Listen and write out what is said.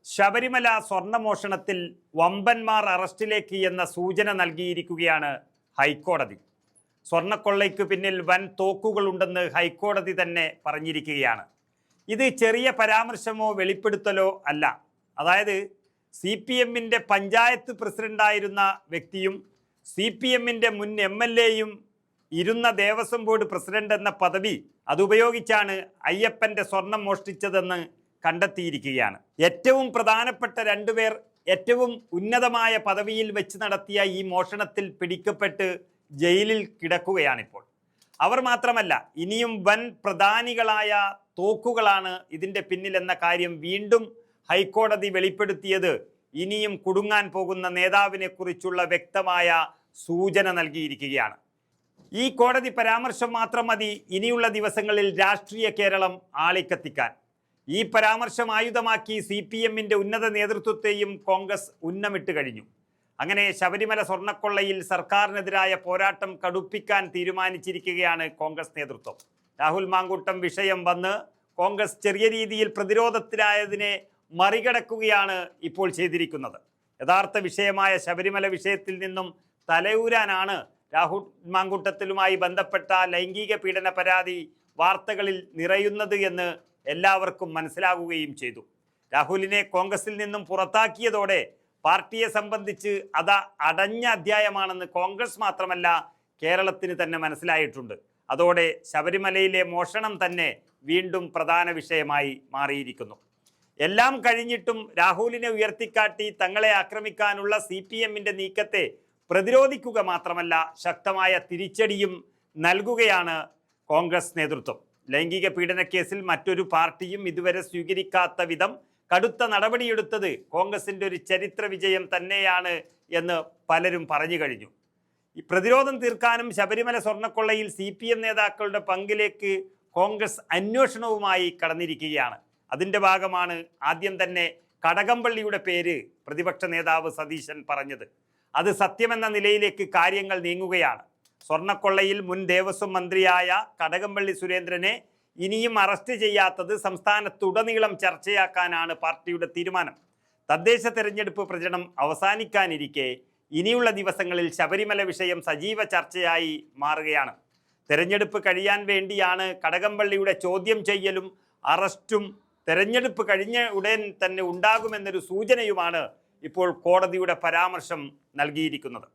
ശബരിമല സ്വർണ്ണമോഷണത്തിൽ വമ്പന്മാർ അറസ്റ്റിലേക്ക് എന്ന സൂചന നൽകിയിരിക്കുകയാണ് ഹൈക്കോടതി. സ്വർണ്ണക്കൊള്ളയ്ക്ക് പിന്നിൽ വൻ തോക്കുകളുണ്ടെന്ന് ഹൈക്കോടതി തന്നെ പറഞ്ഞിരിക്കുകയാണ്. ഇത് ചെറിയ പരാമർശമോ വെളിപ്പെടുത്തലോ അല്ല. അതായത് CPMന്റെ പഞ്ചായത്ത് പ്രസിഡന്റായിരുന്ന വ്യക്തിയും CPMന്റെ മുൻ MLAയും ഇരുന്ന ദേവസ്വം ബോർഡ് പ്രസിഡന്റ് എന്ന പദവി അതുപയോഗിച്ചാണ് അയ്യപ്പന്റെ സ്വർണം മോഷ്ടിച്ചതെന്ന് കണ്ടെത്തിയിരിക്കുകയാണ്. ഏറ്റവും പ്രധാനപ്പെട്ട രണ്ടുപേർ ഏറ്റവും ഉന്നതമായ പദവിയിൽ വെച്ച് നടത്തിയ ഈ മോഷണത്തിൽ പിടിക്കപ്പെട്ട് ജയിലിൽ കിടക്കുകയാണിപ്പോൾ. അവർ മാത്രമല്ല, ഇനിയും വൻ പ്രധാനികളായ തോക്കുകളാണ് ഇതിൻ്റെ പിന്നിലെന്ന കാര്യം വീണ്ടും ഹൈക്കോടതി വെളിപ്പെടുത്തിയത് ഇനിയും കുടുങ്ങാൻ പോകുന്ന നേതാവിനെ കുറിച്ചുള്ള വ്യക്തമായ സൂചന നൽകിയിരിക്കുകയാണ്. ഈ കോടതി പരാമർശം മാത്രം മതി ഇനിയുള്ള ദിവസങ്ങളിൽ രാഷ്ട്രീയ കേരളം ആളിക്കത്തിക്കാൻ. ഈ പരാമർശം ആയുധമാക്കി CPMന്റെ ഉന്നത നേതൃത്വത്തെയും കോൺഗ്രസ് ഉന്നമിട്ട് കഴിഞ്ഞു. അങ്ങനെ ശബരിമല സ്വർണ്ണക്കൊള്ളയിൽ സർക്കാരിനെതിരായ പോരാട്ടം കടുപ്പിക്കാൻ തീരുമാനിച്ചിരിക്കുകയാണ് കോൺഗ്രസ് നേതൃത്വം. രാഹുൽ മാങ്കൂട്ടം വിഷയം വന്ന് കോൺഗ്രസ് ചെറിയ രീതിയിൽ പ്രതിരോധത്തിലായതിനെ മറികടക്കുകയാണ് ഇപ്പോൾ ചെയ്തിരിക്കുന്നത്. യഥാർത്ഥ വിഷയമായ ശബരിമല വിഷയത്തിൽ നിന്നും തലയൂരാനാണ് രാഹുൽ മാങ്കൂട്ടത്തിലുമായി ബന്ധപ്പെട്ട ലൈംഗിക പീഡന പരാതി വാർത്തകളിൽ നിറയുന്നത് എന്ന് എല്ലാവർക്കും മനസ്സിലാകുകയും ചെയ്തു. രാഹുലിനെ കോൺഗ്രസിൽ നിന്നും പുറത്താക്കിയതോടെ പാർട്ടിയെ സംബന്ധിച്ച് അത് അടഞ്ഞ അധ്യായമാണെന്ന് കോൺഗ്രസ് മാത്രമല്ല കേരളത്തിന് തന്നെ മനസ്സിലായിട്ടുണ്ട്. അതോടെ ശബരിമലയിലെ മോഷണം തന്നെ വീണ്ടും പ്രധാന വിഷയമായി മാറിയിരിക്കുന്നു. എല്ലാം കഴിഞ്ഞിട്ടും രാഹുലിനെ ഉയർത്തിക്കാട്ടി തങ്ങളെ ആക്രമിക്കാനുള്ള CPMന്റെ നീക്കത്തെ പ്രതിരോധിക്കുക മാത്രമല്ല ശക്തമായ തിരിച്ചടിയും നൽകുകയാണ് കോൺഗ്രസ് നേതൃത്വം. ലൈംഗിക പീഡനക്കേസിൽ മറ്റൊരു പാർട്ടിയും ഇതുവരെ സ്വീകരിക്കാത്ത വിധം കടുത്ത നടപടിയെടുത്തത് കോൺഗ്രസിൻ്റെ ഒരു ചരിത്ര വിജയം തന്നെയാണ് എന്ന് പലരും പറഞ്ഞു കഴിഞ്ഞു. ഈ പ്രതിരോധം തീർക്കാനും ശബരിമല സ്വർണ്ണക്കൊള്ളയിൽ CPM നേതാക്കളുടെ പങ്കിലേക്ക് കോൺഗ്രസ് അന്വേഷണവുമായി കടന്നിരിക്കുകയാണ്. അതിൻ്റെ ഭാഗമാണ് ആദ്യം തന്നെ കടകംപള്ളിയുടെ പേര് പ്രതിപക്ഷ നേതാവ് സതീശൻ പറഞ്ഞത്. അത് സത്യമെന്ന നിലയിലേക്ക് കാര്യങ്ങൾ നീങ്ങുകയാണ്. സ്വർണ്ണക്കൊള്ളയിൽ മുൻ ദേവസ്വം മന്ത്രിയായ കടകംപള്ളി സുരേന്ദ്രനെ ഇനിയും അറസ്റ്റ് ചെയ്യാത്തത് സംസ്ഥാനത്തുടനീളം ചർച്ചയാക്കാനാണ് പാർട്ടിയുടെ തീരുമാനം. തദ്ദേശ തെരഞ്ഞെടുപ്പ് പ്രചരണം അവസാനിക്കാനിരിക്കെ ഇനിയുള്ള ദിവസങ്ങളിൽ ശബരിമല വിഷയം സജീവ ചർച്ചയായി മാറുകയാണ്. തെരഞ്ഞെടുപ്പ് കഴിയാൻ വേണ്ടിയാണ് കടകംപള്ളിയുടെ ചോദ്യം ചെയ്യലും അറസ്റ്റും തെരഞ്ഞെടുപ്പ് കഴിഞ്ഞ ഉടൻ തന്നെ ഉണ്ടാകുമെന്നൊരു സൂചനയുമാണ് ഇപ്പോൾ കോടതിയുടെ പരാമർശം നൽകിയിരിക്കുന്നത്.